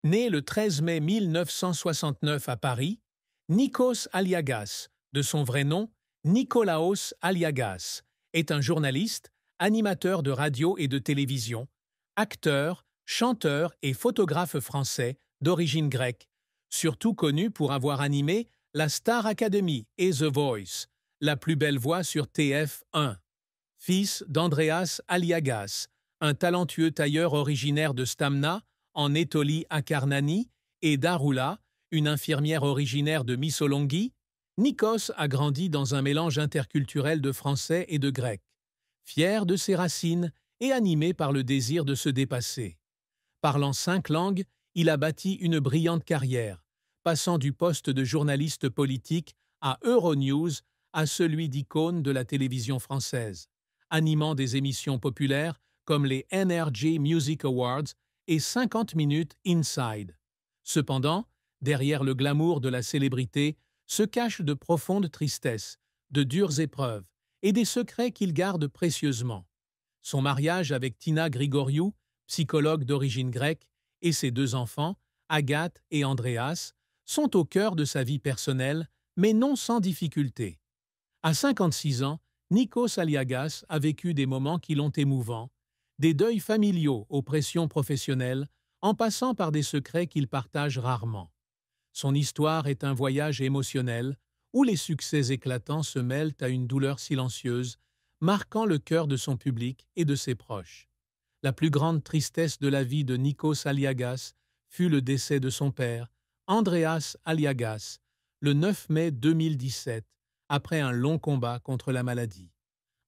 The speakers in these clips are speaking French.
Né le 13 mai 1969 à Paris, Nikos Aliagas, de son vrai nom Nikolaos Aliagas, est un journaliste, animateur de radio et de télévision, acteur, chanteur et photographe français d'origine grecque, surtout connu pour avoir animé la Star Academy et The Voice, la plus belle voix sur TF1. Fils d'Andreas Aliagas, un talentueux tailleur originaire de Stamna, en Étolie à Karnani, et d'Aroula, une infirmière originaire de Missolonghi, Nikos a grandi dans un mélange interculturel de français et de grec, fier de ses racines et animé par le désir de se dépasser. Parlant 5 langues, il a bâti une brillante carrière, passant du poste de journaliste politique à Euronews à celui d'icône de la télévision française, animant des émissions populaires comme les NRJ Music Awards et 50 minutes Inside. Cependant, derrière le glamour de la célébrité se cachent de profondes tristesses, de dures épreuves et des secrets qu'il garde précieusement. Son mariage avec Tina Grigoriou, psychologue d'origine grecque, et ses 2 enfants, Agathe et Andreas, sont au cœur de sa vie personnelle, mais non sans difficulté. À 56 ans, Nikos Aliagas a vécu des moments qui l'ont émouvant, des deuils familiaux aux pressions professionnelles, en passant par des secrets qu'il partage rarement. Son histoire est un voyage émotionnel où les succès éclatants se mêlent à une douleur silencieuse, marquant le cœur de son public et de ses proches. La plus grande tristesse de la vie de Nikos Aliagas fut le décès de son père, Andreas Aliagas, le 9 mai 2017, après un long combat contre la maladie.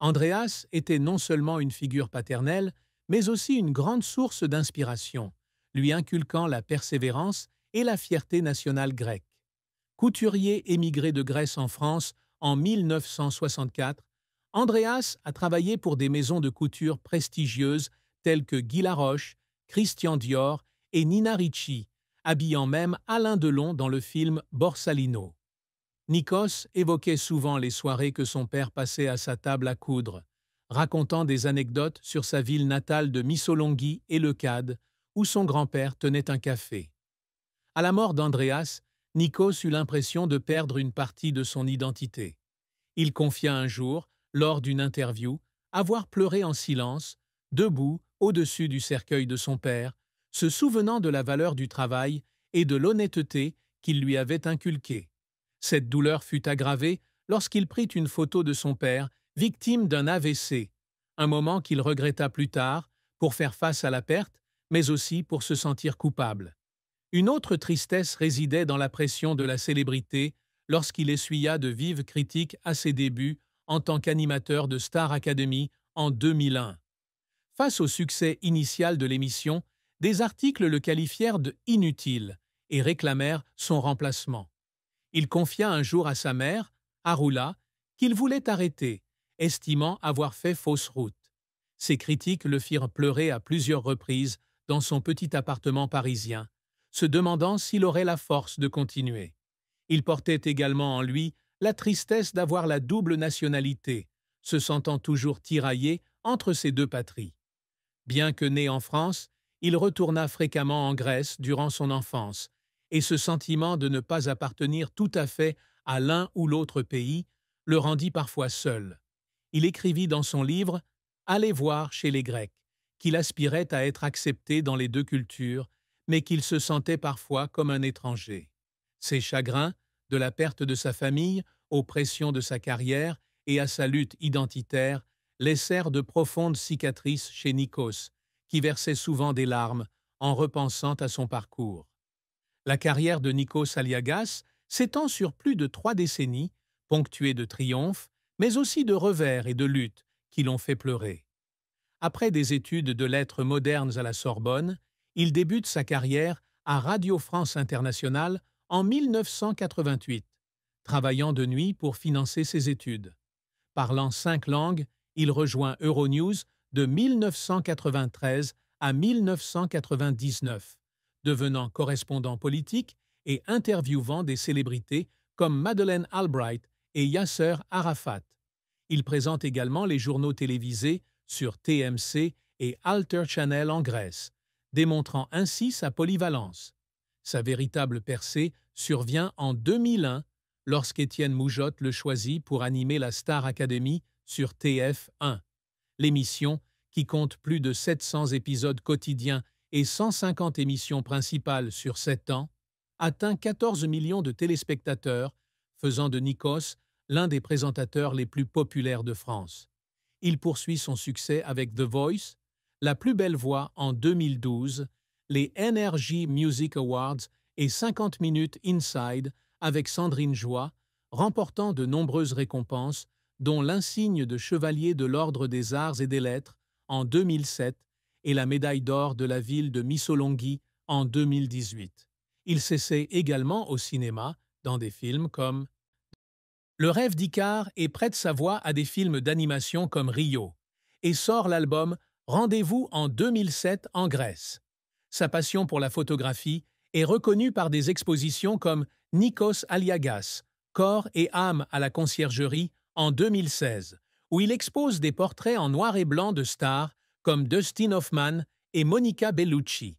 Andreas était non seulement une figure paternelle, mais aussi une grande source d'inspiration, lui inculquant la persévérance et la fierté nationale grecque. Couturier émigré de Grèce en France en 1964, Andreas a travaillé pour des maisons de couture prestigieuses telles que Guy Laroche, Christian Dior et Nina Ricci, habillant même Alain Delon dans le film Borsalino. Nikos évoquait souvent les soirées que son père passait à sa table à coudre, racontant des anecdotes sur sa ville natale de Missolonghi et Leucade, où son grand-père tenait un café. À la mort d'Andreas, Nikos eut l'impression de perdre une partie de son identité. Il confia un jour, lors d'une interview, avoir pleuré en silence, debout, au-dessus du cercueil de son père, se souvenant de la valeur du travail et de l'honnêteté qu'il lui avait inculquée. Cette douleur fut aggravée lorsqu'il prit une photo de son père, victime d'un AVC, un moment qu'il regretta plus tard pour faire face à la perte, mais aussi pour se sentir coupable. Une autre tristesse résidait dans la pression de la célébrité lorsqu'il essuya de vives critiques à ses débuts en tant qu'animateur de Star Academy en 2001. Face au succès initial de l'émission, des articles le qualifièrent de « inutile » et réclamèrent son remplacement. Il confia un jour à sa mère, Aroula, qu'il voulait arrêter, estimant avoir fait fausse route. Ces critiques le firent pleurer à plusieurs reprises dans son petit appartement parisien, se demandant s'il aurait la force de continuer. Il portait également en lui la tristesse d'avoir la double nationalité, se sentant toujours tiraillé entre ces 2 patries. Bien que né en France, il retourna fréquemment en Grèce durant son enfance, et ce sentiment de ne pas appartenir tout à fait à l'un ou l'autre pays le rendit parfois seul. Il écrivit dans son livre « Allez voir chez les Grecs » qu'il aspirait à être accepté dans les 2 cultures, mais qu'il se sentait parfois comme un étranger. Ses chagrins, de la perte de sa famille aux pressions de sa carrière et à sa lutte identitaire, laissèrent de profondes cicatrices chez Nikos, qui versait souvent des larmes en repensant à son parcours. La carrière de Nikos Aliagas s'étend sur plus de 3 décennies, ponctuée de triomphes, mais aussi de revers et de luttes qui l'ont fait pleurer. Après des études de lettres modernes à la Sorbonne, il débute sa carrière à Radio France Internationale en 1988, travaillant de nuit pour financer ses études. Parlant 5 langues, il rejoint Euronews de 1993 à 1999, devenant correspondant politique et interviewant des célébrités comme Madeleine Albright et Yasser Arafat. Il présente également les journaux télévisés sur TMC et Alter Channel en Grèce, démontrant ainsi sa polyvalence. Sa véritable percée survient en 2001 lorsqu'Étienne Moujotte le choisit pour animer la Star Academy sur TF1. L'émission, qui compte plus de 700 épisodes quotidiens et 150 émissions principales sur 7 ans, atteint 14 millions de téléspectateurs, faisant de Nikos l'un des présentateurs les plus populaires de France. Il poursuit son succès avec The Voice, La plus belle voix en 2012, les NRJ Music Awards et 50 minutes Inside avec Sandrine Joy, remportant de nombreuses récompenses, dont l'insigne de chevalier de l'Ordre des Arts et des Lettres en 2007 et la médaille d'or de la ville de Missolonghi en 2018. Il s'essaie également au cinéma, dans des films comme Le rêve d'Icare et prête sa voix à des films d'animation comme Rio, et sort l'album Rendez-vous en 2007 en Grèce. Sa passion pour la photographie est reconnue par des expositions comme Nikos Aliagas, Corps et âme à la conciergerie en 2016, où il expose des portraits en noir et blanc de stars comme Dustin Hoffman et Monica Bellucci.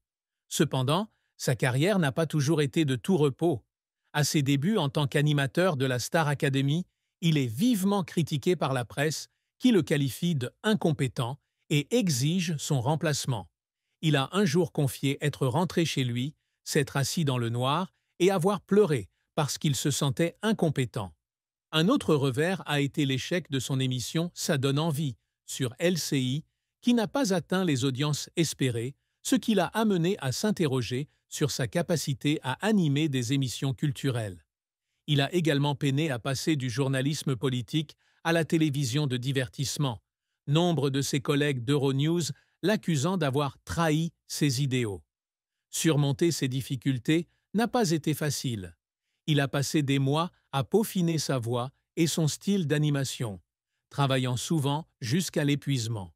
Cependant, sa carrière n'a pas toujours été de tout repos. À ses débuts en tant qu'animateur de la Star Academy, il est vivement critiqué par la presse qui le qualifie de incompétent et exige son remplacement. Il a un jour confié être rentré chez lui, s'être assis dans le noir et avoir pleuré parce qu'il se sentait incompétent. Un autre revers a été l'échec de son émission Ça donne envie sur LCI, qui n'a pas atteint les audiences espérées, ce qui l'a amené à s'interroger sur sa capacité à animer des émissions culturelles. Il a également peiné à passer du journalisme politique à la télévision de divertissement, nombre de ses collègues d'Euronews l'accusant d'avoir trahi ses idéaux. Surmonter ces difficultés n'a pas été facile. Il a passé des mois à peaufiner sa voix et son style d'animation, travaillant souvent jusqu'à l'épuisement.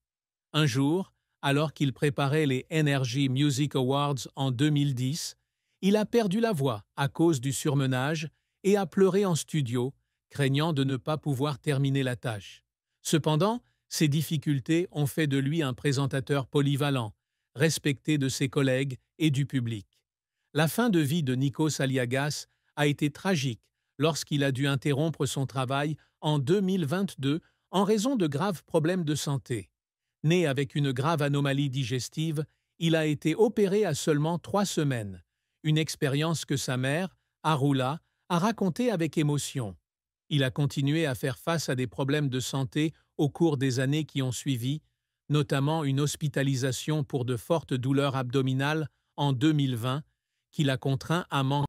Un jour, alors qu'il préparait les NRJ Music Awards en 2010, il a perdu la voix à cause du surmenage et a pleuré en studio, craignant de ne pas pouvoir terminer la tâche. Cependant, ces difficultés ont fait de lui un présentateur polyvalent, respecté de ses collègues et du public. La fin de vie de Nikos Aliagas a été tragique lorsqu'il a dû interrompre son travail en 2022 en raison de graves problèmes de santé. Né avec une grave anomalie digestive, il a été opéré à seulement 3 semaines, une expérience que sa mère, Arula, a racontée avec émotion. Il a continué à faire face à des problèmes de santé au cours des années qui ont suivi, notamment une hospitalisation pour de fortes douleurs abdominales en 2020, qui l'a contraint à manger